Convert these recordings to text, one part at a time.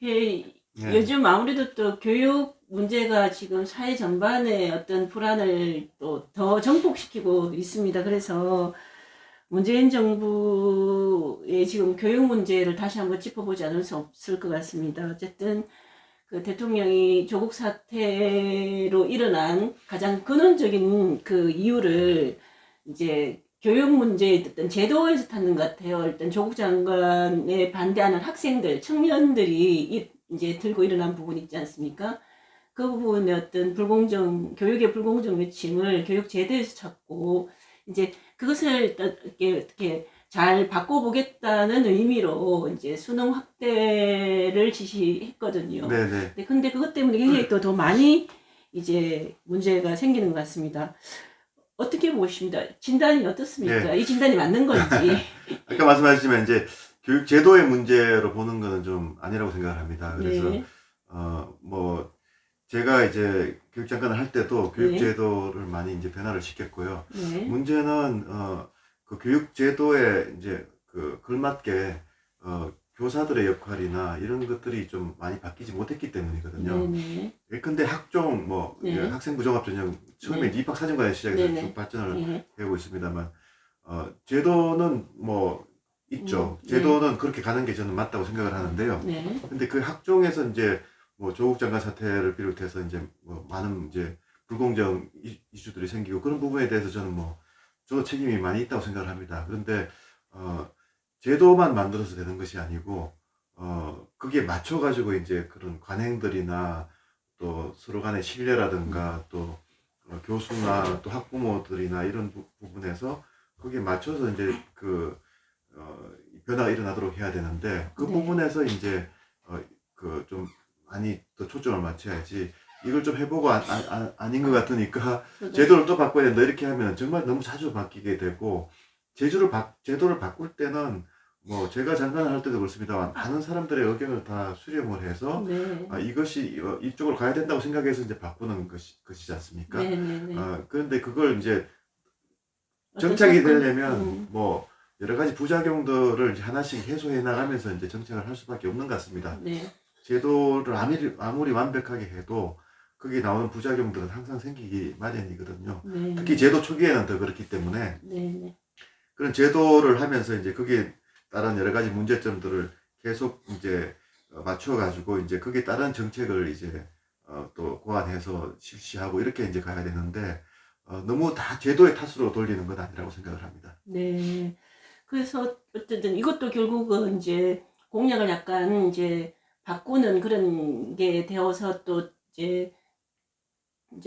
그 예. 요즘 아무래도 또 교육 문제가 지금 사회 전반에 어떤 불안을 또 더 증폭시키고 있습니다. 그래서 문재인 정부의 지금 교육 문제를 다시 한번 짚어보지 않을 수 없을 것 같습니다. 어쨌든 그 대통령이 조국 사태로 일어난 가장 근원적인 그 이유를 이제 교육 문제의 어떤 제도에서 찾는 것 같아요. 일단 조국 장관에 반대하는 학생들, 청년들이 이제 들고 일어난 부분이 있지 않습니까? 그 부분의 어떤 교육의 불공정 외침을 교육 제도에서 찾고, 이제 그것을 어떻게 잘 바꿔보겠다는 의미로 이제 수능 확대를 지시했거든요. 네네. 근데 그것 때문에 굉장히 또 더 많이 이제 문제가 생기는 것 같습니다. 어떻게 보십니까? 진단이 어떻습니까? 네. 이 진단이 맞는 건지. 아까 말씀하셨지만 이제 교육 제도의 문제로 보는 거는 좀 아니라고 생각을 합니다. 그래서 네, 뭐 제가 이제 교육 장관을 할 때도 교육 네, 제도를 많이 이제 변화를 시켰고요. 네, 문제는 그 교육 제도에 이제 그 걸맞게 교사들의 역할이나 이런 것들이 좀 많이 바뀌지 못했기 때문이거든요. 네, 근데 학종 뭐 네, 학생 부종합 전형 처음에 네, 입학사정관에 네, 시작해서 쭉 네, 발전을 네, 해오고 있습니다만 제도는 뭐 있죠. 네, 제도는 그렇게 가는 게 저는 맞다고 생각을 하는데요. 네, 근데 그 학종에서 이제 뭐 조국 장관 사태를 비롯해서 이제 뭐 많은 이제 불공정 이슈들이 생기고 그런 부분에 대해서 저는 뭐 저도 책임이 많이 있다고 생각을 합니다. 그런데 어 제도만 만들어서 되는 것이 아니고 거기에 맞춰 가지고 이제 그런 관행들이나 또 서로 간의 신뢰라든가 또 교수나 또 학부모들이나 이런 부분에서 거기에 맞춰서 이제 그 변화가 일어나도록 해야 되는데 그 네. 부분에서 이제 그 좀 많이 더 초점을 맞춰야지 이걸 좀 해보고 아닌 것 같으니까 제도를 또 바꿔야 된다 이렇게 하면 정말 너무 자주 바뀌게 되고 제도를 바꿀 때는 뭐 제가 장관을 할 때도 그렇습니다만 많은 사람들의 의견을 다 수렴을 해서 네, 이것이 이쪽으로 가야 된다고 생각해서 이제 바꾸는 것이지 않습니까? 네, 네, 네. 그런데 그걸 이제 어떤 정착이 사건, 되려면 뭐 여러 가지 부작용들을 이제 하나씩 해소해 나가면서 이제 정착을 할 수밖에 없는 것 같습니다. 네, 제도를 아무리 완벽하게 해도 거기에 나오는 부작용들은 항상 생기기 마련이거든요. 네, 특히 네, 제도 초기에는 더 그렇기 때문에 네, 네. 그런 제도를 하면서 이제 거기에 따른 여러 가지 문제점들을 계속 이제 맞춰가지고 이제 거기에 따른 정책을 이제 또 고안해서 실시하고 이렇게 이제 가야 되는데 너무 다 제도의 탓으로 돌리는 건 아니라고 생각을 합니다. 네. 그래서 어쨌든 이것도 결국은 이제 공약을 약간 이제 바꾸는 그런 게 되어서 또 이제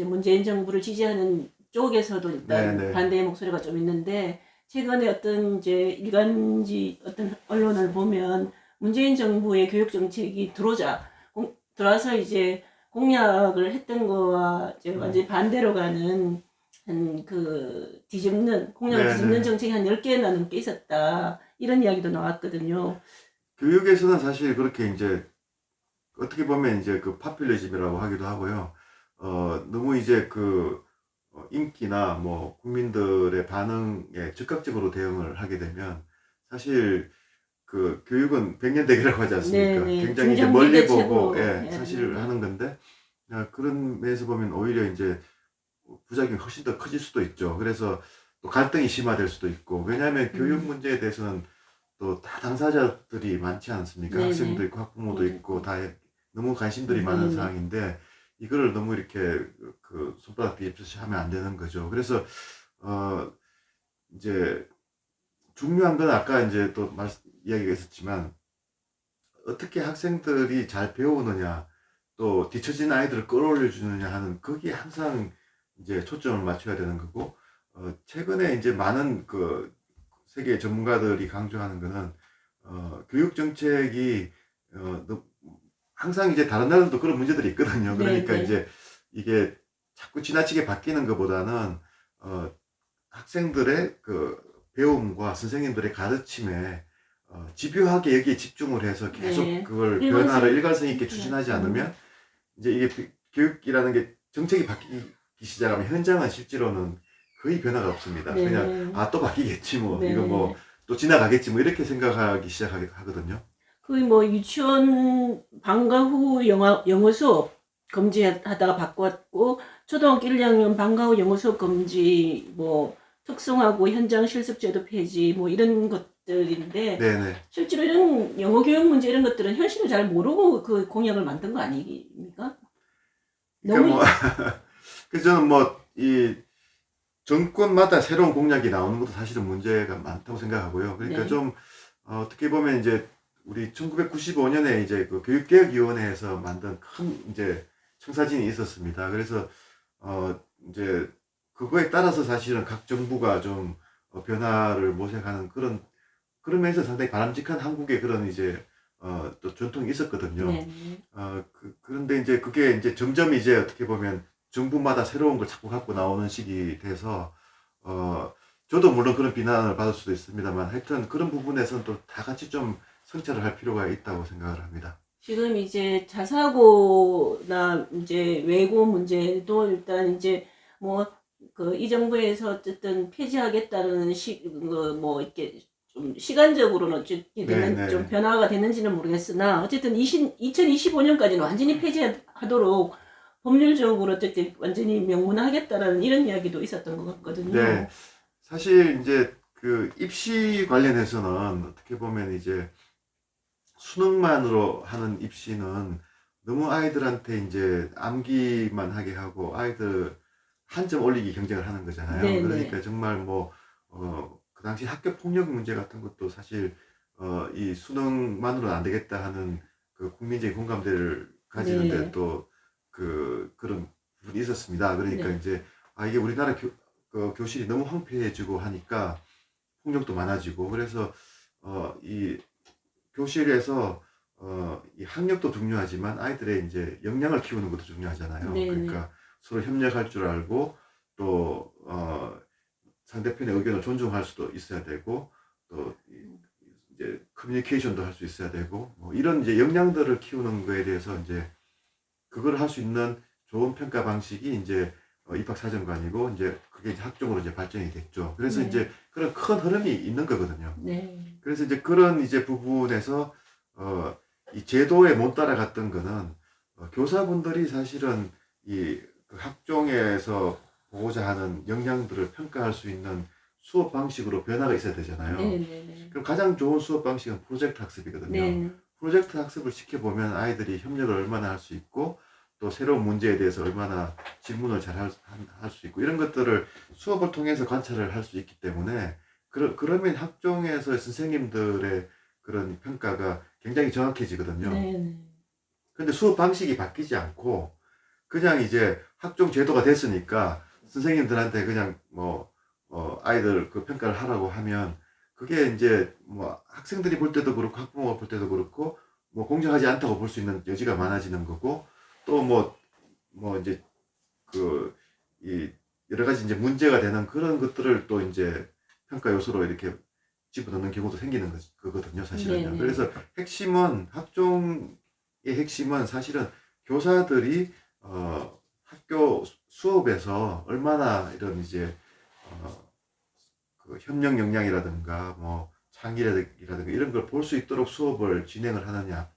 문재인 정부를 지지하는 쪽에서도 일단 네네. 반대의 목소리가 좀 있는데, 최근에 어떤 이제 일간지 어떤 언론을 보면 문재인 정부의 교육 정책이 들어와서 이제 공약을 했던 거와 이제 완전히 반대로 가는 한 공약을 뒤집는 네네. 정책이 한 10개나 넘게 있었다. 이런 이야기도 나왔거든요. 교육에서는 사실 그렇게 이제 어떻게 보면 이제 그 파퓰리즘이라고 하기도 하고요. 너무 이제 그 인기나 뭐 국민들의 반응에 즉각적으로 대응을 하게 되면 사실 그 교육은 백년대계라고 하지 않습니까? 네네. 굉장히 이제 중장기 멀리 보고 대책으로 예, 해야 사실을 되는데. 하는 건데 그런 면에서 보면 오히려 이제 부작용이 훨씬 더 커질 수도 있죠. 그래서 또 갈등이 심화될 수도 있고 왜냐하면 교육 음, 문제에 대해서는 또 다 당사자들이 많지 않습니까? 학생도 네네. 있고 학부모도 그죠. 있고 다 너무 관심들이 많은 네네. 상황인데 이거를 너무 이렇게 그 손바닥 뒤집듯이 하면 안 되는 거죠. 그래서 어 이제 중요한 건 아까 이제 또 이야기가 있었지만 어떻게 학생들이 잘 배우느냐 또 뒤처진 아이들을 끌어올려 주느냐 하는 거기에 항상 이제 초점을 맞춰야 되는 거고 최근에 이제 많은 그 세계 전문가들이 강조하는 거는 교육 정책이 항상 이제 다른 나라들도 그런 문제들이 있거든요. 그러니까 네네. 이제 이게 자꾸 지나치게 바뀌는 것보다는 어, 학생들의 그 배움과 선생님들의 가르침에 집요하게 여기에 집중을 해서 계속 네. 그걸 변화를 일관성. 일관성 있게 추진하지 않으면 이제 이게 교육이라는 게 정책이 바뀌기 시작하면 현장은 실제로는 거의 변화가 없습니다. 그냥 네. 또 바뀌겠지 뭐 이거 뭐 네. 또 지나가겠지 뭐 이렇게 생각하기 시작하거든요. 거의 뭐 유치원 방과 후 영어 수업 금지하다가 바꿨고, 초등학교 1, 2학년 방과 후 영어 수업 금지, 뭐 특성화고 현장 실습제도 폐지, 뭐 이런 것들인데, 네네. 실제로 이런 영어 교육 문제 이런 것들은 현실을 잘 모르고 그 공약을 만든 거 아닙니까? 그러니까 너무 뭐 그래서 저는 뭐 이 정권마다 새로운 공약이 나오는 것도 사실은 문제가 많다고 생각하고요. 그러니까 네. 좀 어떻게 보면 이제 우리 1995년에 이제 그 교육개혁위원회에서 만든 큰 이제 청사진이 있었습니다. 그래서 이제 그거에 따라서 사실은 각 정부가 좀 변화를 모색하는 그런 면에서 상당히 바람직한 한국의 그런 이제 또 전통이 있었거든요. 네. 그런데 이제 그게 이제 점점 이제 어떻게 보면 정부마다 새로운 걸 자꾸 갖고 나오는 식이 돼서 어, 저도 물론 그런 비난을 받을 수도 있습니다만 하여튼 그런 부분에서는 또 다 같이 좀 성찰을 할 필요가 있다고 생각을 합니다. 지금 이제 자사고나 이제 외고 문제도 일단 이제 뭐 그 이 정부에서 어쨌든 폐지하겠다는 뭐 이렇게 좀 시간적으로는 어떻게 되는 좀 네네. 변화가 됐는지는 모르겠으나 어쨌든 2025년까지는 완전히 폐지하도록 법률적으로 어쨌든 완전히 명문화하겠다라는 이런 이야기도 있었던 것 네. 같거든요. 사실 이제 그 입시 관련해서는 어떻게 보면 이제 수능만으로 하는 입시는 너무 아이들한테 이제 암기만 하게 하고 아이들 한 점 올리기 경쟁을 하는 거잖아요. 네네. 그러니까 정말 뭐, 그 당시 학교 폭력 문제 같은 것도 사실, 이 수능만으로는 안 되겠다 하는 그 국민적인 공감대를 가지는데 네. 또 그런 부분이 있었습니다. 그러니까 네. 이제, 이게 우리나라 교실이 너무 황폐해지고 하니까 폭력도 많아지고 그래서, 이 교실에서 이 학력도 중요하지만 아이들의 이제 역량을 키우는 것도 중요하잖아요. 네네. 그러니까 서로 협력할 줄 알고 또 상대편의 의견을 존중할 수도 있어야 되고 또 이제 커뮤니케이션도 할 수 있어야 되고 뭐 이런 이제 역량들을 키우는 거에 대해서 이제 그걸 할 수 있는 좋은 평가 방식이 이제 입학사정관이고 이제 그게 이제 학종으로 이제 발전이 됐죠. 그래서 네. 이제 그런 큰 흐름이 있는 거거든요. 네. 그래서 이제 그런 이제 부분에서 이 제도에 못 따라갔던 거는 교사분들이 사실은 이그 학종에서 보고자 하는 역량들을 평가할 수 있는 수업 방식으로 변화가 있어야 되잖아요. 네네네. 그럼 가장 좋은 수업 방식은 프로젝트 학습이거든요. 네. 프로젝트 학습을 시켜보면 아이들이 협력을 얼마나 할 수 있고 또 새로운 문제에 대해서 얼마나 질문을 잘 할 수 있고 이런 것들을 수업을 통해서 관찰을 할 수 있기 때문에 그러면 학종에서 선생님들의 그런 평가가 굉장히 정확해지거든요. 네. 근데 수업 방식이 바뀌지 않고 그냥 이제 학종 제도가 됐으니까 선생님들한테 그냥 뭐 아이들 그 평가를 하라고 하면 그게 이제 뭐 학생들이 볼 때도 그렇고 학부모가 볼 때도 그렇고 뭐 공정하지 않다고 볼 수 있는 여지가 많아지는 거고 또 뭐 이제 그 이 여러 가지 이제 문제가 되는 그런 것들을 또 이제 평가 요소로 이렇게 집어넣는 경우도 생기는 거거든요, 사실은요. 네네. 그래서 학종의 핵심은 사실은 교사들이 학교 수업에서 얼마나 이런 이제 어, 그 협력 역량이라든가 뭐 창의력이라든가 이런 걸 볼 수 있도록 수업을 진행을 하느냐,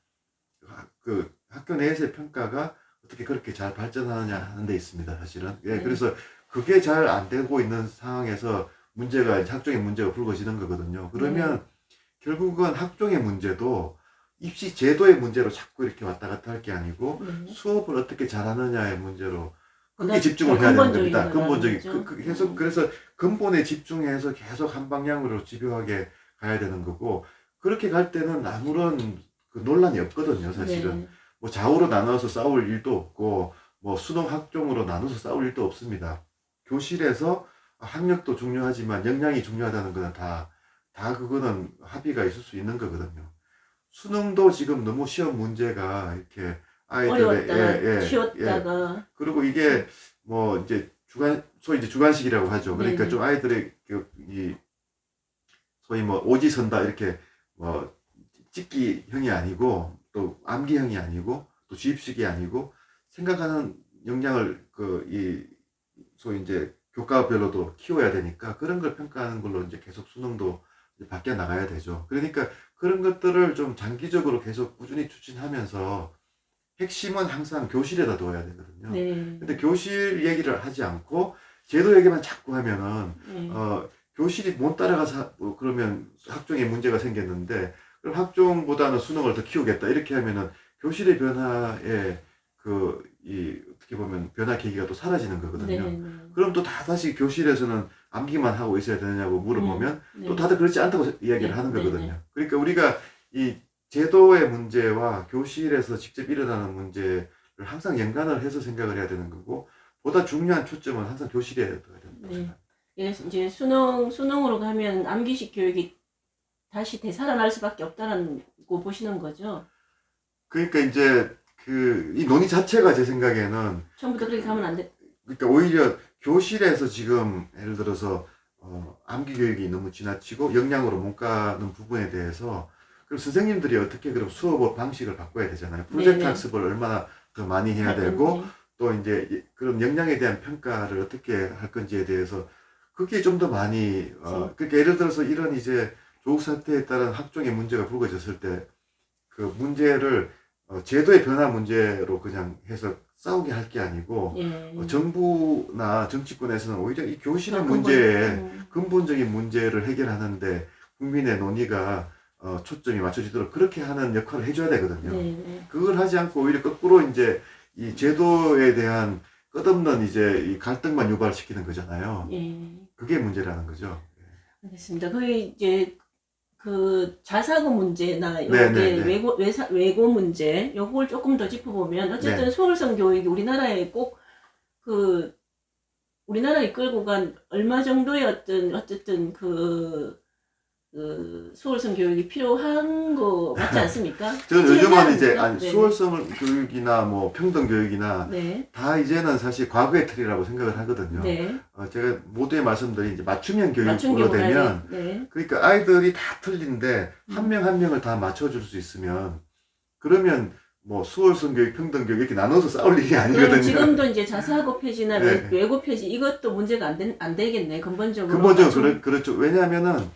그 학교 내에서의 평가가 어떻게 그렇게 잘 발전하느냐 하는 데 있습니다, 사실은. 예, 네. 그래서 그게 잘 안 되고 있는 상황에서 문제가 이제 학종의 문제가 불거지는 거거든요. 네. 그러면 결국은 학종의 문제도 입시 제도의 문제로 자꾸 이렇게 왔다 갔다 할 게 아니고 네. 수업을 어떻게 잘하느냐의 문제로 그게 보다 더 집중을 해야 되는 근본적인 겁니다. 거라는 근본적인 거죠. 계속 그래서 근본에 집중해서 계속 한 방향으로 집요하게 가야 되는 거고 그렇게 갈 때는 아무런 그 논란이 없거든요, 사실은. 네. 뭐 좌우로 나눠서 싸울 일도 없고 뭐 수능 학종으로 나눠서 싸울 일도 없습니다. 교실에서 학력도 중요하지만 역량이 중요하다는 거는 다 그거는 합의가 있을 수 있는 거거든요. 수능도 지금 너무 시험 문제가 이렇게 아이들의 어려웠다가 예. 쉬웠다가 그리고 이게 뭐 이제 소위 이제 주관식이라고 하죠. 그러니까 네네. 좀 아이들의 이 소위 뭐 오지선다 이렇게 뭐 찍기형이 아니고 또 암기형이 아니고 또 주입식이 아니고 생각하는 역량을 이 소위 이제 교과별로도 키워야 되니까 그런 걸 평가하는 걸로 이제 계속 수능도 이제 바뀌어 나가야 되죠. 그러니까 그런 것들을 좀 장기적으로 계속 꾸준히 추진하면서 핵심은 항상 교실에다 둬야 되거든요. 네. 근데 교실 얘기를 하지 않고 제도 얘기만 자꾸 하면은 네. 교실이 못 따라가서 그러면 학종에 문제가 생겼는데 그럼 학종보다는 수능을 더 키우겠다 이렇게 하면은 교실의 변화에 어떻게 보면 변화 계기가 또 사라지는 거거든요. 네. 그럼 또 다 다시 교실에서는 암기만 하고 있어야 되느냐고 물어보면 네. 또 다들 그렇지 않다고 이야기를 네. 하는 네. 거거든요. 네. 그러니까 우리가 이 제도의 문제와 교실에서 직접 일어나는 문제를 항상 연관을 해서 생각을 해야 되는 거고 보다 중요한 초점은 항상 교실에 둬야 된다고 네. 생각합니다. 예, 이제 수능으로 가면 암기식 교육이 다시 되살아날 수밖에 없다는 거 보시는 거죠. 그러니까 이제 이 논의 자체가 제 생각에는 처음부터 그렇게 가면 안 돼. 그러니까 오히려 교실에서 지금 예를 들어서 암기 교육이 너무 지나치고 역량으로 못 가는 부분에 대해서 그럼 선생님들이 어떻게 그럼 수업 방식을 바꿔야 되잖아요. 프로젝트 네네. 학습을 얼마나 더 많이 해야 되고 또 이제 그런 역량에 대한 평가를 어떻게 할 건지에 대해서 그게 좀 더 많이 그러니까 예를 들어서 이런 이제 조국 사태에 따른 학종의 문제가 불거졌을 때 그 문제를 제도의 변화 문제로 그냥 해서 싸우게 할 게 아니고 예. 정부나 정치권에서는 오히려 이 교실의 근본, 문제에 근본적인 문제를 해결하는데 국민의 논의가 초점이 맞춰지도록 그렇게 하는 역할을 해줘야 되거든요. 네. 그걸 하지 않고 오히려 거꾸로 이제 이 제도에 대한 끝없는 이제 이 갈등만 유발시키는 거잖아요. 예. 그게 문제라는 거죠. 알겠습니다. 거의 이제 그 자사고 문제나 네, 요게 네, 네. 외고 문제 요걸 조금 더 짚어보면 어쨌든 네. 수월성 교육이 우리나라에 꼭 그 우리나라를 이끌고 간 얼마 정도의 어쨌든 그 수월성 교육이 필요한 거 맞지 않습니까? 저는 요즘은 이제 최대한, 네. 수월성 교육이나 뭐 평등 교육이나 네. 다 이제는 사실 과거의 틀이라고 생각을 하거든요. 네. 제가 모두에 말씀드린 이제 맞춤형 맞춤 교육으로 교육을 되면 네. 그러니까 아이들이 다 틀린데 한 명 한 명을 다 맞춰줄 수 있으면 그러면 뭐 수월성 교육, 평등 교육 이렇게 나눠서 싸울 일이 그럼 아니거든요. 지금도 이제 자사고 폐지나 네. 외고 폐지 이것도 문제가 안 되겠네 근본적으로. 근본적으로 그렇죠. 왜냐하면은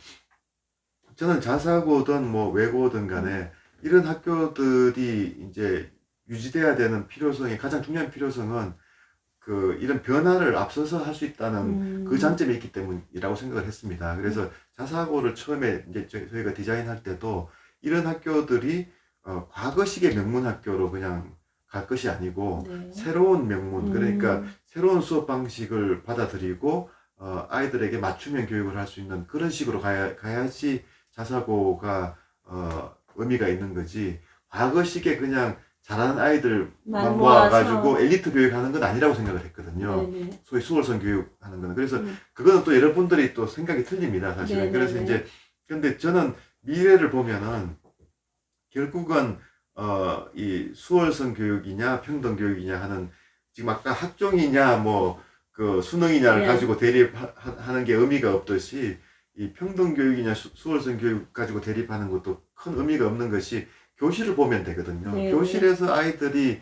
저는 자사고든 뭐 외고든 간에 이런 학교들이 이제 유지돼야 되는 필요성이 가장 중요한 필요성은 이런 변화를 앞서서 할 수 있다는 그 장점이 있기 때문이라고 생각을 했습니다. 그래서 자사고를 처음에 이제 저희가 디자인할 때도 이런 학교들이 과거식의 명문 학교로 그냥 갈 것이 아니고 네. 새로운 명문 그러니까 새로운 수업 방식을 받아들이고 아이들에게 맞춤형 교육을 할 수 있는 그런 식으로 가야지 자사고가 의미가 있는 거지 과거식의 그냥 잘하는 아이들만 모아가지고 엘리트 교육하는 건 아니라고 생각을 했거든요. 네네. 소위 수월성 교육하는 거는. 그래서 그거는 또 여러분들이 또 생각이 틀립니다, 사실은. 네네네. 그래서 이제 근데 저는 미래를 보면은 결국은 이 수월성 교육이냐 평등 교육이냐 하는 지금 아까 학종이냐 뭐 그 수능이냐를 네. 가지고 대립하는 게 의미가 없듯이 이 평등 교육이냐 수월성 교육 가지고 대립하는 것도 큰 의미가 없는 것이 교실을 보면 되거든요. 네. 교실에서 아이들이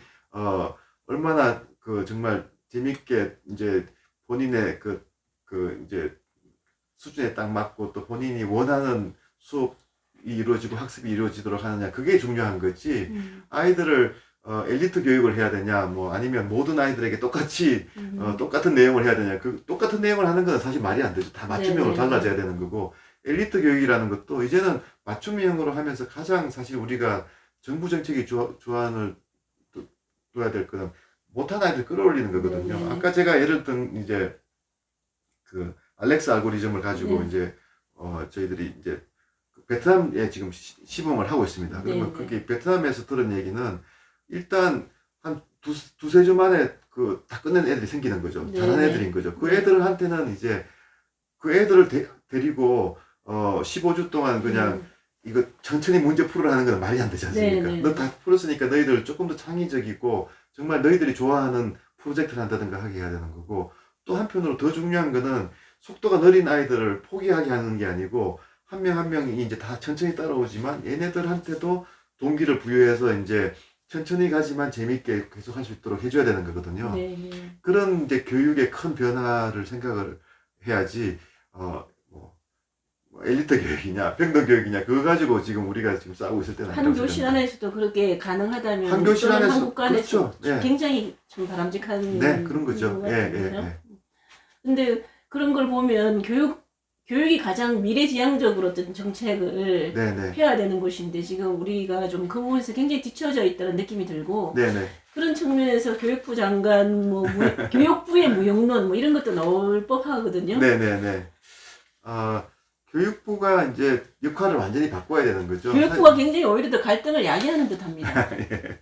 얼마나 정말 재밌게 이제 본인의 이제 수준에 딱 맞고 또 본인이 원하는 수업이 이루어지고 학습이 이루어지도록 하느냐 그게 중요한 거지. 아이들을 엘리트 교육을 해야 되냐 뭐 아니면 모든 아이들에게 똑같이 똑같은 내용을 해야 되냐 똑같은 내용을 하는 건 사실 말이 안 되죠. 다 맞춤형으로 달라져야 되는 거고 엘리트 교육이라는 것도 이제는 맞춤형으로 하면서 가장 사실 우리가 정부 정책의 주안을 둬야 될 거는 못한 아이들 끌어올리는 거거든요. 네. 아까 제가 예를 든 이제 알렉스 알고리즘을 가지고 이제 저희들이 이제 베트남에 지금 시범을 하고 있습니다. 그러면 그게 베트남에서 들은 얘기는 일단 한 두세 주 만에 다 끝낸 애들이 생기는 거죠. 잘하는 애들인 거죠. 그 애들한테는 이제 그 애들을 데리고 15주 동안 그냥 이거 천천히 문제 풀으라는 건 말이 안 되지 않습니까? 너 다 풀었으니까 너희들 조금 더 창의적이고 정말 너희들이 좋아하는 프로젝트를 한다든가 하게 해야 되는 거고 또 한편으로 더 중요한 거는 속도가 느린 아이들을 포기하게 하는 게 아니고 한 명 한 명이 이제 다 천천히 따라오지만 얘네들한테도 동기를 부여해서 이제 천천히 가지만 재밌게 계속 할 수 있도록 해줘야 되는 거거든요. 네. 그런 이제 교육의 큰 변화를 생각을 해야지 뭐 엘리트 교육이냐 평등 교육이냐 그거 가지고 지금 우리가 지금 싸우고 있을 때는 한 아니라고 교실 생각합니다. 안에서도 그렇게 가능하다면 한 교실 또는 안에서 한 국가 안에서 그렇죠. 예. 굉장히 좀 바람직한 네, 그런 거죠. 것 예, 예, 같은데요. 예. 근데 그런 걸 보면 교육이 가장 미래지향적으로 어떤 정책을 네, 네. 해야 되는 곳인데 지금 우리가 좀 그 부분에서 굉장히 뒤처져 있다는 느낌이 들고 네, 네. 그런 측면에서 교육부 장관 교육부의 무용론 뭐 이런 것도 나올 법하거든요. 네, 네, 네. 교육부가 이제 역할을 완전히 바꿔야 되는 거죠. 교육부가 굉장히 오히려 더 갈등을 야기하는 듯합니다. 예.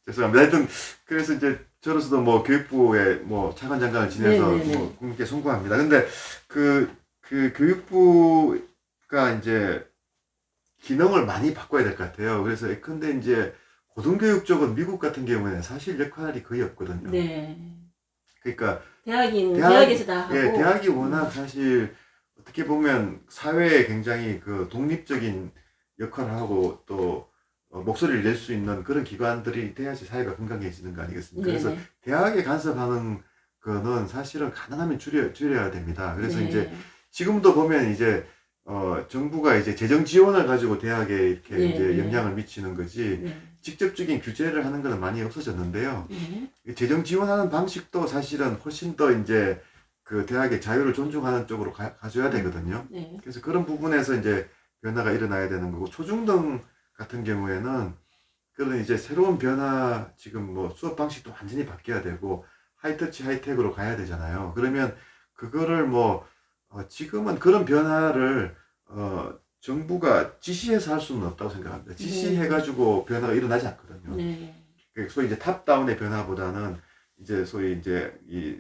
죄송합니다. 하여튼 그래서 이제 저로서도 뭐 교육부의 뭐 차관장관을 지내서 네네네. 뭐 국민께 송구합니다. 근데 그 교육부가 이제 기능을 많이 바꿔야 될 것 같아요. 그래서 근데 이제 고등교육 쪽은 미국 같은 경우에는 사실 역할이 거의 없거든요. 네. 그러니까 대학에서 다 하고. 예, 대학이 워낙 사실 어떻게 보면 사회에 굉장히 그 독립적인 역할을 하고 또 목소리를 낼 수 있는 그런 기관들이 돼야지 사회가 건강해지는 거 아니겠습니까? 그래서 네네. 대학에 간섭하는 거는 사실은 가능하면 줄여야 됩니다. 그래서 네. 이제 지금도 보면 이제 정부가 이제 재정 지원을 가지고 대학에 이렇게 네, 이제 네. 영향을 미치는 거지 네. 직접적인 규제를 하는 거는 많이 없어졌는데요. 네. 재정 지원하는 방식도 사실은 훨씬 더 이제 그 대학의 자유를 존중하는 쪽으로 가져야 되거든요. 네. 그래서 그런 부분에서 이제 변화가 일어나야 되는 거고 초중등 같은 경우에는 그런 이제 새로운 변화 지금 뭐 수업 방식도 완전히 바뀌어야 되고 하이터치 하이텍으로 가야 되잖아요. 그러면 그거를 뭐 지금은 그런 변화를 정부가 지시해서 할 수는 없다고 생각합니다. 지시해가지고 변화가 일어나지 않거든요. 네. 소위 이제 탑다운의 변화보다는 이제 소위 이제 이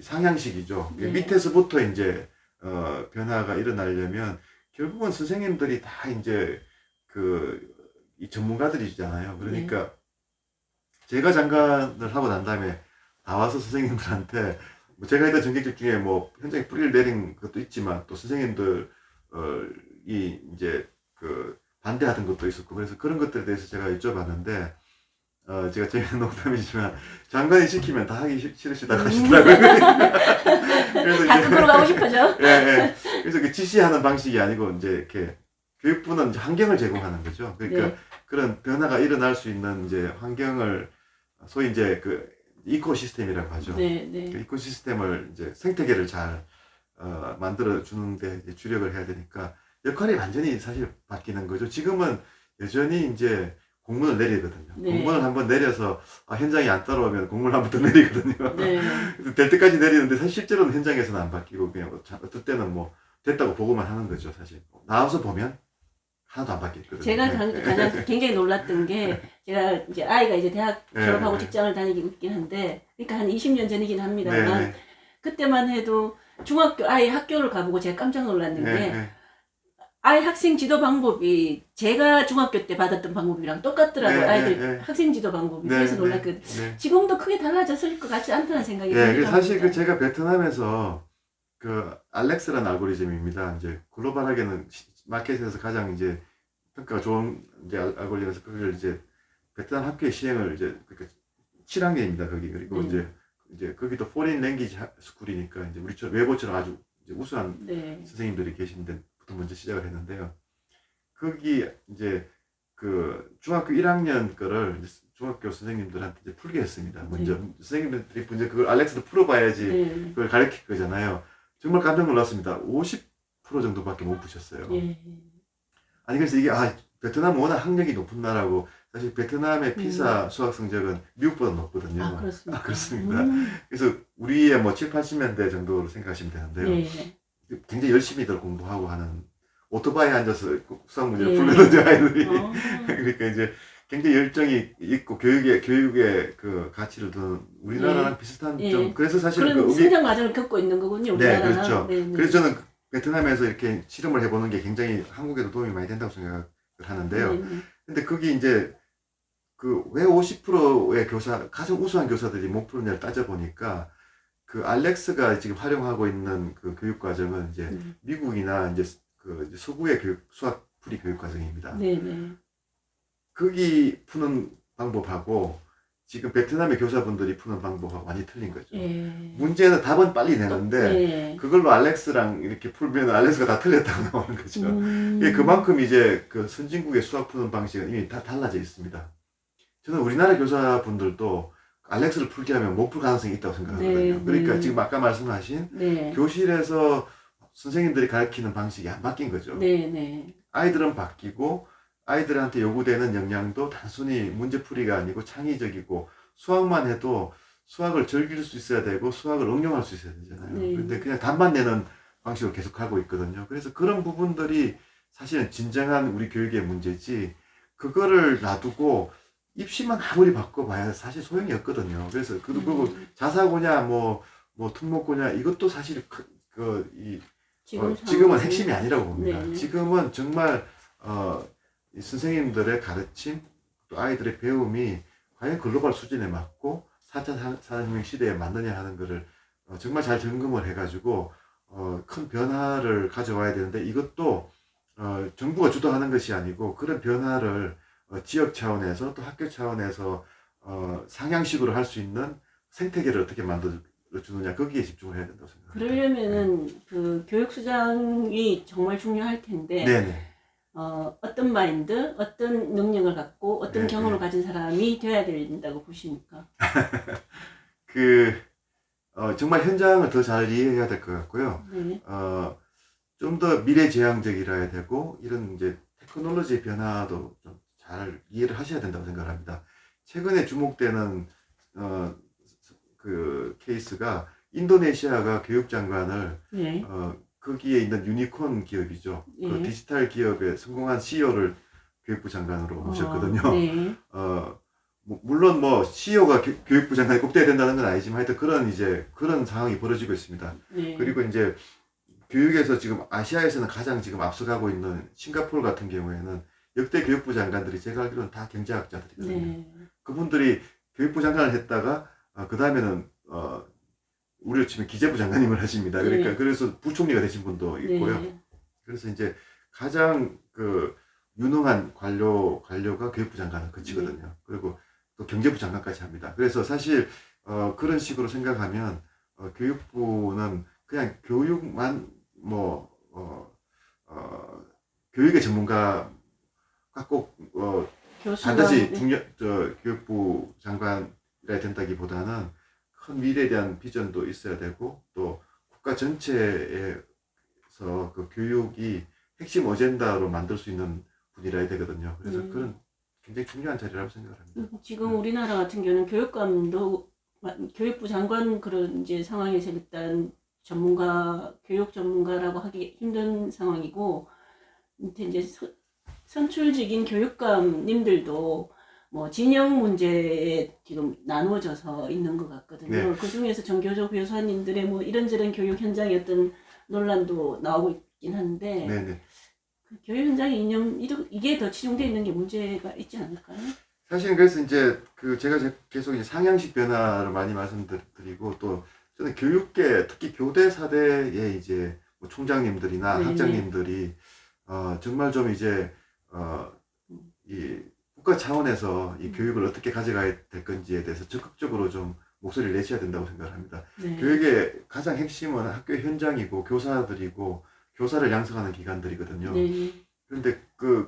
상향식이죠. 네. 밑에서부터 이제 변화가 일어나려면 결국은 선생님들이 다 이제 이 전문가들이잖아요. 그러니까 제가 장관을 하고 난 다음에 나와서 선생님들한테 뭐 제가 했던 전객들 중에 뭐 현장에 뿌리를 내린 것도 있지만 또 선생님들 이 이제 반대하던 것도 있었고 그래서 그런 것들에 대해서 제가 여쭤봤는데 제가 재미있는 농담이지만 장관이 시키면 다 하기 싫으시다고 하시더라고요. 그래서 다 그걸로 가고 싶어져. 예, 예. 그래서 그 지시하는 방식이 아니고 이제 이렇게 교육부는 이제 환경을 제공하는 거죠. 그러니까 네. 그런 변화가 일어날 수 있는 이제 환경을 소위 이제 그 이코시스템이라고 하죠. 네, 네. 그 이코시스템을 이제 생태계를 잘 만들어 주는데 이제 주력을 해야 되니까 역할이 완전히 사실 바뀌는 거죠. 지금은 여전히 이제 공문을 내리거든요. 네. 공문을 한번 내려서 현장이 안 따라오면 공문을 한번 더 내리거든요. 네. 그래서 될 때까지 내리는데 사실 실제로는 현장에서는 안 바뀌고 그냥 어떨 때는 뭐 됐다고 보고만 하는 거죠. 사실 나와서 보면 하나도 안 바뀌었거든요. 제가 가장 굉장히 놀랐던 게 제가 이제 아이가 이제 대학 졸업하고 네. 직장을 다니고 있긴 한데 그러니까 한 20년 전이긴 합니다만 네. 그때만 해도 중학교 아이 학교를 가보고 제가 깜짝 놀랐는 게 네. 아이 학생 지도 방법이 제가 중학교 때 받았던 방법이랑 똑같더라고요. 네, 아이들 네, 네. 학생 지도 방법이. 네, 그래서 네, 놀랐거든요. 네. 지금도 크게 달라졌을 것 같지 않다는 생각이 예, 들기도 사실 합니다. 제가 베트남에서 알렉스라는 알고리즘입니다. 이제 글로벌하게는 마켓에서 가장 이제 평가가 좋은 이제 알고리즘에서 그걸 이제 베트남 학교에 시행을 이제 그러니까 7학년입니다. 거기 그리고 이제 거기도 포린 랭귀지 스쿨이니까 이제 우리처럼 외고처럼 아주 이제 우수한 네. 선생님들이 계신데부터 먼저 시작을 했는데요. 거기 이제 중학교 1학년 거를 이제 중학교 선생님들한테 이제 풀게 했습니다. 먼저 선생님들이 먼저 그걸 알렉스도 풀어봐야지 그걸 가르칠 거잖아요. 정말 깜짝 놀랐습니다. 50% 정도밖에 못 푸셨어요. 아니 그래서 이게 베트남 워낙 학력이 높은 나라고 사실 베트남의 피사 수학 성적은 미국보다 높거든요. 아, 그렇습니까? 그렇습니다. 그래서 우리의 뭐 7, 80년대 정도로 생각하시면 되는데요. 굉장히 열심히들 공부하고 하는 오토바이에 앉아서 수학 문제를 풀려던 아이들이 그러니까 이제 굉장히 열정이 있고 교육의 그 가치를 두는 우리나라랑 비슷한 좀 그래서 사실 그런 성장 과정을 겪고 있는 거군요. 우리나라랑. 네, 그렇죠. 그래서 저는 베트남에서 이렇게 실험을 해보는 게 굉장히 한국에도 도움이 많이 된다고 생각을 하는데요. 근데 그게 이제 왜 50%의 가장 우수한 교사들이 못 푸느냐를 따져보니까 알렉스가 지금 활용하고 있는 그 교육 과정은 이제 미국이나 이제 이제 서구의 수학 풀이 교육 과정입니다. 거기 푸는 방법하고 지금 베트남의 교사분들이 푸는 방법하고 많이 틀린 거죠. 예. 문제는 답은 빨리 내는데 예. 그걸로 알렉스랑 이렇게 풀면 알렉스가 다 틀렸다고 나오는 거죠. 이게 그만큼 이제 그 선진국의 수학 푸는 방식은 이미 다 달라져 있습니다. 저는 우리나라 교사분들도 알렉스를 풀게 하면 못 풀 가능성이 있다고 생각하거든요. 네, 그러니까 네. 지금 아까 말씀하신 네. 교실에서 선생님들이 가르치는 방식이 안 바뀐 거죠. 네, 네. 아이들은 바뀌고 아이들한테 요구되는 역량도 단순히 문제풀이가 아니고 창의적이고 수학만 해도 수학을 즐길 수 있어야 되고 수학을 응용할 수 있어야 되잖아요. 네. 그런데 그냥 답만 내는 방식으로 계속 하고 있거든요. 그래서 그런 부분들이 사실은 진정한 우리 교육의 문제지 그거를 놔두고 입시만 아무리 바꿔봐야 사실 소용이 없거든요. 그래서 그리고 자사고냐 뭐 특목고냐 이것도 사실 지금은 핵심이 아니라고 봅니다. 네. 지금은 정말 이 선생님들의 가르침 또 아이들의 배움이 과연 글로벌 수준에 맞고 4차 산업혁명 시대에 맞느냐 하는 것을 정말 잘 점검을 해가지고 큰 변화를 가져와야 되는데 이것도 정부가 주도하는 것이 아니고 그런 변화를 지역 차원에서 또 학교 차원에서 상향식으로 할 수 있는 생태계를 어떻게 만들어주느냐 거기에 집중을 해야 된다고 생각합니다. 그러려면은 그 교육수장이 정말 중요할 텐데 네네. 어떤 마인드, 어떤 능력을 갖고 어떤 네, 경험을 네. 가진 사람이 돼야 된다고 보십니까? 정말 현장을 더 잘 이해해야 될 것 같고요. 네. 좀 더 미래지향적이라 해야 되고, 이런 이제 테크놀로지의 변화도 좀 잘 이해를 하셔야 된다고 생각합니다. 최근에 주목되는, 그 케이스가 인도네시아가 교육장관을, 네. 거기에 있는 유니콘 기업이죠. 그 네. 디지털 기업의 성공한 CEO를 교육부 장관으로 모셨거든요. 네. 물론 CEO가 교육부 장관이 꼭 돼야 된다는 건 아니지만 하여튼 그런 상황이 벌어지고 있습니다. 네. 그리고 이제 교육에서 지금 아시아에서는 가장 지금 앞서가고 있는 싱가포르 같은 경우에는 역대 교육부 장관들이 제가 알기로는 다 경제학자들이거든요. 네. 그분들이 교육부 장관을 했다가 그 다음에는 우리로 치면 기재부 장관님을 하십니다. 그러니까 네. 그래서 부총리가 되신 분도 있고요. 네. 그래서 이제 가장 유능한 관료가 교육부 장관을 거치거든요. 그리고 또 경제부 장관까지 합니다. 그래서 사실 그런 식으로 생각하면 교육부는 그냥 교육만 교육의 전문가가 꼭 반드시 교육부 장관이라 된다기보다는 큰 미래에 대한 비전도 있어야 되고 또 국가 전체에서 그 교육이 핵심 어젠다로 만들 수 있는 분이라 해야 되거든요. 그래서 그런 굉장히 중요한 자리라고 생각을 합니다. 지금 우리나라 같은 경우는 교육감도 교육부 장관 그런 이제 상황에서 일단 교육 전문가라고 하기 힘든 상황이고, 이제 선출직인 교육감님들도 진영 문제에 지금 나누어져서 있는 것 같거든요. 네. 그 중에서 정교조 교사님들의 이런저런 교육 현장의 어떤 논란도 나오고 있긴 한데, 네네. 그 교육 현장의 이념, 이게 더 치중되어 있는 게 문제가 있지 않을까요? 사실은 그래서 이제 제가 계속 이제 상향식 변화를 많이 말씀드리고 또 저는 교육계 특히 교대 사대의 이제 총장님들이나 네. 학장님들이 정말 좀 이제 이 국가 차원에서 이 교육을 어떻게 가져가야 될 건지에 대해서 적극적으로 좀 목소리를 내셔야 된다고 생각을 합니다. 네. 교육의 가장 핵심은 학교 현장이고 교사들이고 교사를 양성하는 기관들이거든요. 네. 그런데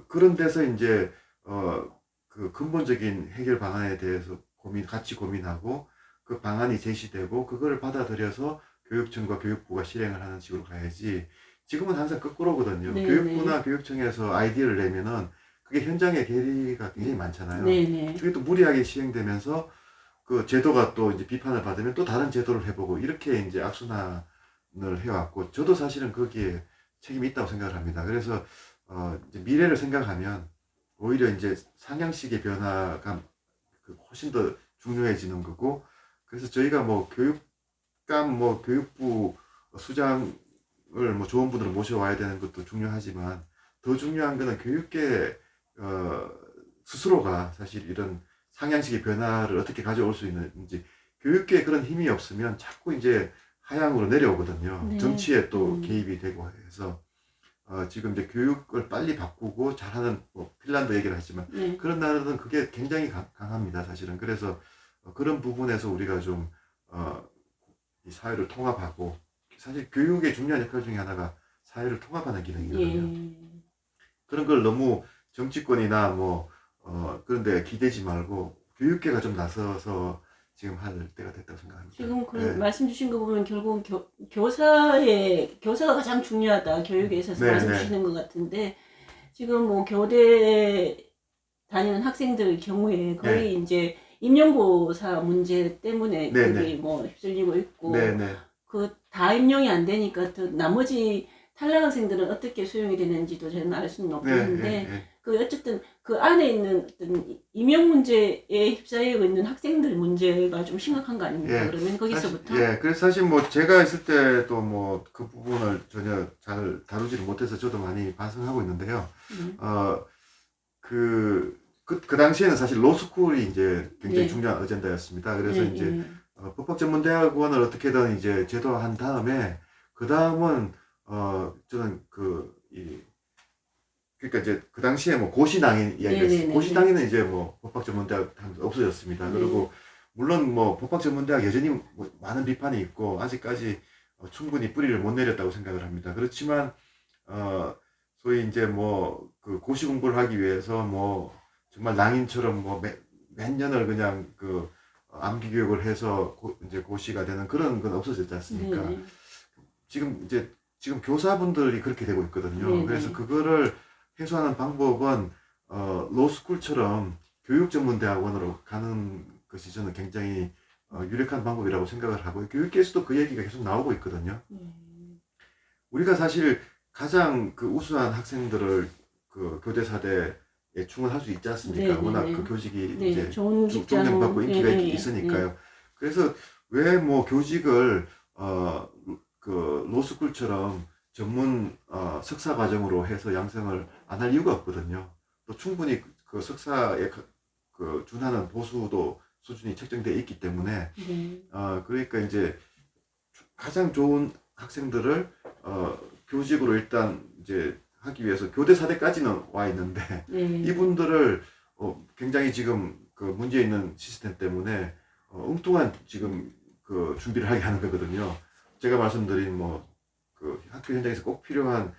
그런 데서 이제 그 근본적인 해결 방안에 대해서 같이 고민하고 그 방안이 제시되고 그거를 받아들여서 교육청과 교육부가 실행을 하는 식으로 가야지 지금은 항상 거꾸로거든요. 네, 교육부나 교육청에서 아이디어를 내면은 그게 현장의 괴리가 굉장히 많잖아요. 네. 그게 또 무리하게 시행되면서 그 제도가 또 이제 비판을 받으면 또 다른 제도를 해보고 이렇게 이제 악순환을 해왔고 저도 사실은 거기에 책임이 있다고 생각을 합니다. 그래서 이제 미래를 생각하면 오히려 이제 상향식의 변화가 훨씬 더 중요해지는 거고 그래서 저희가 교육감 교육부 수장을 좋은 분으로 모셔와야 되는 것도 중요하지만 더 중요한 거는 교육계 스스로가 사실 이런 상향식의 변화를 어떻게 가져올 수 있는지 교육계에 그런 힘이 없으면 자꾸 이제 하향으로 내려오거든요. 네. 정치에 또 개입이 되고 해서 지금 이제 교육을 빨리 바꾸고 잘하는 핀란드 얘기를 하지만 네. 그런 나라는 그게 굉장히 강합니다. 사실은 그래서 그런 부분에서 우리가 좀 이 사회를 통합하고 사실 교육의 중요한 역할 중에 하나가 사회를 통합하는 기능이거든요. 예. 그런 걸 너무 정치권이나 뭐 그런 데 기대지 말고 교육계가 좀 나서서 지금 할 때가 됐다고 생각합니다. 지금 그 네. 말씀 주신 거 보면 결국은 교사가 가장 중요하다. 교육에 있어서 네, 말씀 네. 주시는 것 같은데, 지금 뭐 교대 다니는 학생들 경우에 거의 이제 임용고사 문제 때문에 네, 거기 네. 뭐 휩쓸리고 있고, 네, 네. 그 다 임용이 안 되니까 또 나머지 탈락 학생들은 어떻게 수용이 되는지도 저는 알 수는 네, 없겠는데, 네. 그 어쨌든 그 안에 있는 어떤 임용 문제에 휩싸이고 있는 학생들 문제가 좀 심각한 거 아닙니까? 예. 그러면 거기서부터 그래서 사실 뭐 제가 있을 때도 뭐 그 부분을 전혀 잘 다루지를 못해서 저도 많이 반성하고 있는데요. 그 당시에는 사실 로스쿨이 이제 굉장히 네. 중요한 어젠다였습니다. 그래서 네, 이제 네. 법학전문대학원을 어떻게든 이제 제도화한 다음에 그 다음은 저는 그러니까 이제 그 당시에 뭐 고시낭인 이야기가 있어요. 네네네. 고시낭인은 이제 뭐 법학전문대학 하면서 없어졌습니다. 네. 그리고 물론 뭐 법학전문대학 여전히 뭐 많은 비판이 있고 아직까지 충분히 뿌리를 못 내렸다고 생각을 합니다. 그렇지만 소위 이제 뭐 그 고시 공부를 하기 위해서 뭐 정말 낭인처럼 뭐 몇 년을 그냥 그 암기 교육을 해서 이제 고시가 되는 그런 건 없어졌지 않습니까? 네. 지금 교사분들이 그렇게 되고 있거든요. 네네. 그래서 그거를 해소하는 방법은 로스쿨처럼 교육전문대학원으로 가는 것이 저는 굉장히 유력한 방법이라고 생각을 하고 교육계에서도 그 얘기가 계속 나오고 있거든요. 우리가 사실 가장 그 우수한 학생들을 그 교대사대에 충원할 수 있지 않습니까? 네네네. 워낙 그 교직이 네, 이제 좋은 직장 존경받고 인기가 네, 있으니까요. 그래서 왜 뭐 교직을 그 로스쿨처럼 전문 석사 과정으로 해서 양성을 안 할 이유가 없거든요. 또 충분히 그 석사에 그 준하는 보수도 수준이 책정되어 있기 때문에 그러니까 이제 가장 좋은 학생들을 교직으로 일단 이제 하기 위해서 교대 4대까지는 와 있는데 이분들을 굉장히 지금 그 문제 있는 시스템 때문에 엉뚱한 지금 그 준비를 하게 하는 거거든요. 제가 말씀드린 뭐 그 학교 현장에서 꼭 필요한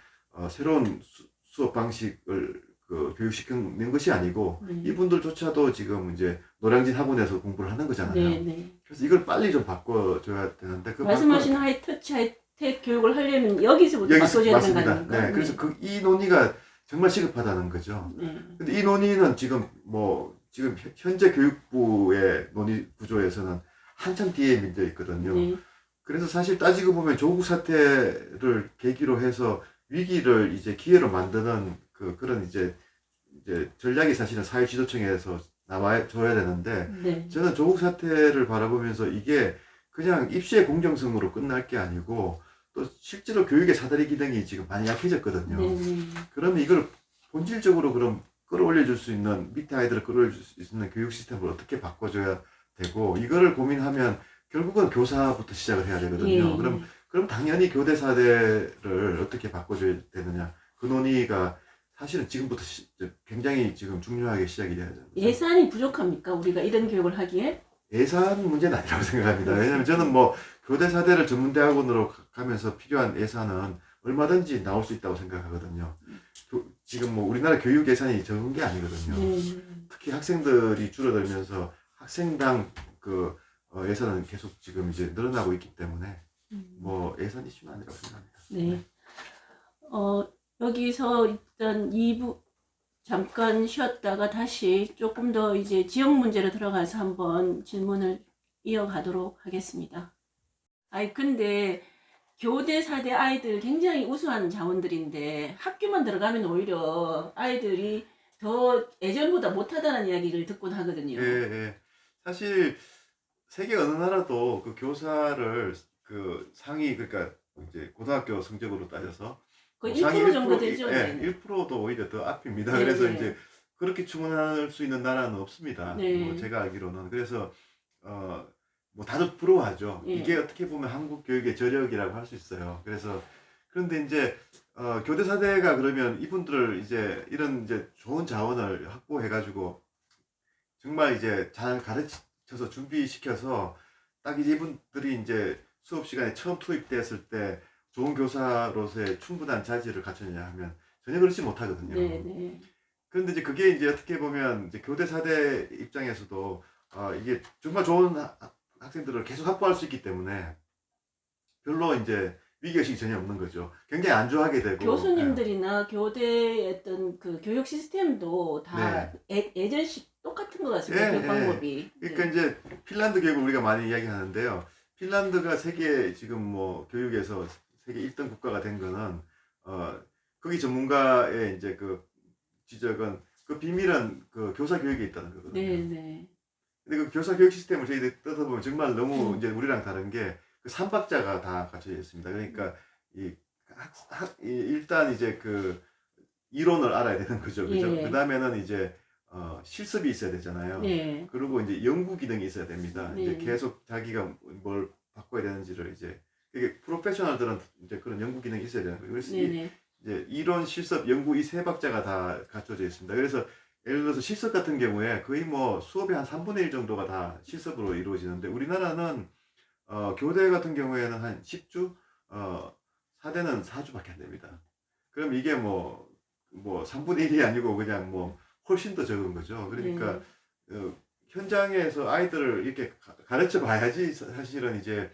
새로운 수업 방식을 그 교육시키는 것이 아니고 이분들조차도 지금 이제 노량진 학원에서 공부를 하는 거잖아요. 그래서 이걸 빨리 좀 바꿔줘야 되는데 말씀하신 하이터치 하이텍 교육을 하려면 여기서부터 바꿔줘야 되는 거 아닙니까? 네, 그래서 이 논의가 정말 시급하다는 거죠. 근데 이 논의는 지금 지금 현재 교육부의 논의 구조에서는 한참 뒤에 밀려 있거든요. 그래서 사실 따지고 보면 조국 사태를 계기로 해서 위기를 이제 기회로 만드는 그런 이제 전략이 사실은 사회지도청에서 나와줘야 되는데 저는 조국 사태를 바라보면서 이게 그냥 입시의 공정성으로 끝날 게 아니고 또 실제로 교육의 사다리 기능이 지금 많이 약해졌거든요. 그러면 이걸 본질적으로 그럼 끌어올려 줄 수 있는 밑에 아이들을 끌어올려 줄 수 있는 교육 시스템을 어떻게 바꿔줘야 되고 이거를 고민하면 결국은 교사부터 시작을 해야 되거든요. 그럼 당연히 교대 사대를 어떻게 바꿔줘야 되느냐 그 논의가 사실은 지금부터 굉장히 지금 중요하게 시작이 돼야 됩니다. 예산이 부족합니까? 우리가 이런 교육을 하기에? 예산 문제는 아니라고 생각합니다. 왜냐면 저는 뭐 교대 사대를 전문대학원으로 가면서 필요한 예산은 얼마든지 나올 수 있다고 생각하거든요. 지금 뭐 우리나라 교육 예산이 적은 게 아니거든요. 특히 학생들이 줄어들면서 학생당 그 예산은 계속 지금 이제 늘어나고 있기 때문에 뭐 예산 이슈는 아니라고 생각합니다. 여기서 일단 2부 잠깐 쉬었다가 다시 조금 더 이제 지역 문제로 들어가서 한번 질문을 이어가도록 하겠습니다. 근데 교대 4대 아이들 굉장히 우수한 자원들인데 학교만 들어가면 오히려 아이들이 더 예전보다 못하다는 이야기를 듣곤 하거든요. 사실 세계 어느 나라도 그 교사를 그 상위 그러니까 이제 고등학교 성적으로 따져서 거의 상위 1% 정도 되죠. 1%도 오히려 더 앞입니다. 그래서 이제 그렇게 충원할 수 있는 나라는 없습니다. 뭐 제가 알기로는. 그래서 뭐 다들 부러워하죠. 이게 어떻게 보면 한국 교육의 저력이라고 할 수 있어요. 그런데 이제 교대 사대가 그러면 이분들을 이제 이런 이제 좋은 자원을 확보해 가지고 정말 이제 잘 쳐서 준비시켜서 딱 이제 이분들이 이제 수업 시간에 처음 투입됐을 때 좋은 교사로서의 충분한 자질을 갖추느냐 하면 전혀 그렇지 못하거든요. 네, 네. 그런데 이제 그게 이제 어떻게 보면 이제 교대 4대 입장에서도 이게 정말 좋은 학생들을 계속 확보할 수 있기 때문에 별로 이제 위기의식이 전혀 없는 거죠. 굉장히 안주하게 되고. 교수님들이나 교대의 어떤 그 교육 시스템도 다 예전식 똑같은 것 같습니다. 그 방법이. 그러니까 이제 핀란드 교육을 우리가 많이 이야기하는데요. 핀란드가 세계 지금 뭐 교육에서 세계 1등 국가가 된 거는 거기 전문가의 이제 그 지적은 그 비밀은 그 교사 교육에 있다는 거거든요. 네, 네. 근데 그 교사 교육 시스템을 저희들이 뜯어보면 정말 너무 이제 우리랑 다른 게 그 삼박자가 다 갖춰져 있습니다. 그러니까 일단 이제 그 이론을 알아야 되는 거죠. 그죠? 예. 그 다음에는 이제 실습이 있어야 되잖아요. 네. 그리고 이제 연구 기능이 있어야 됩니다. 네. 이제 계속 자기가 뭘 바꿔야 되는지를 이제 이게 프로페셔널들은 이제 그런 연구 기능이 있어야 되는 거예요. 그래서 네, 네. 이제 이론, 실습, 연구 이 세 박자가 다 갖춰져 있습니다. 그래서 예를 들어서 실습 같은 경우에 거의 뭐 수업의 한 3분의 1 정도가 다 실습으로 이루어지는데 우리나라는 교대 같은 경우에는 한 10주, 4대는 4주밖에 안 됩니다. 그럼 이게 뭐 3분의 1이 아니고 그냥 뭐 훨씬 더 적은 거죠. 그러니까 현장에서 아이들을 이렇게 가르쳐 봐야지 사실은 이제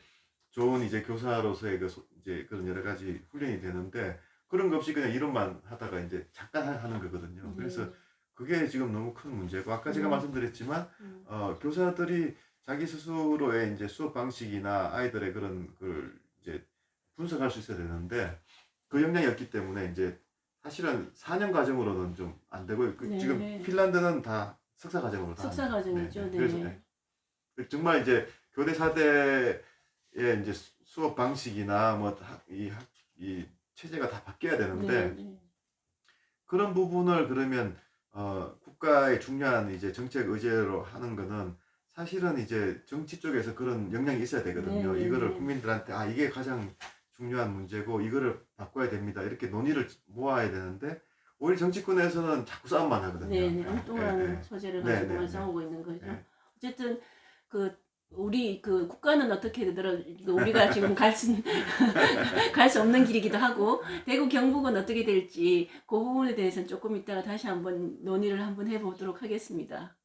좋은 이제 교사로서의 이제 그런 여러 가지 훈련이 되는데 그런 거 없이 그냥 이론만 하다가 이제 잠깐 하는 거거든요. 그래서 그게 지금 너무 큰 문제고 아까 제가 말씀드렸지만 교사들이 자기 스스로의 이제 수업 방식이나 아이들의 그런 걸 이제 분석할 수 있어야 되는데 그 역량이 없기 때문에 이제 사실은 4년 과정으로는 좀 안 되고 네, 지금 네. 핀란드는 다 석사 과정으로 다 석사 합니다. 과정이죠. 네. 그래서 정말 이제 교대 4대의 이제 수업 방식이나 뭐 이 체제가 다 바뀌어야 되는데 네, 네. 그런 부분을 그러면 국가의 중요한 이제 정책 의제로 하는 거는 사실은 이제 정치 쪽에서 그런 역량이 있어야 되거든요. 네, 네, 이거를 네. 국민들한테 이게 가장 중요한 문제고 이거를 바꿔야 됩니다. 이렇게 논의를 모아야 되는데 오히려 정치권에서는 자꾸 싸움만 하거든요. 네, 네. 엉뚱한 네, 네. 소재를 네, 가지고만 네, 네. 싸우고 있는 거죠. 네. 어쨌든 우리 국가는 어떻게 되더라도 우리가 지금 갈 수 없는 길이기도 하고 대구 경북은 어떻게 될지 그 부분에 대해서는 조금 이따가 다시 한번 논의를 한번 해보도록 하겠습니다.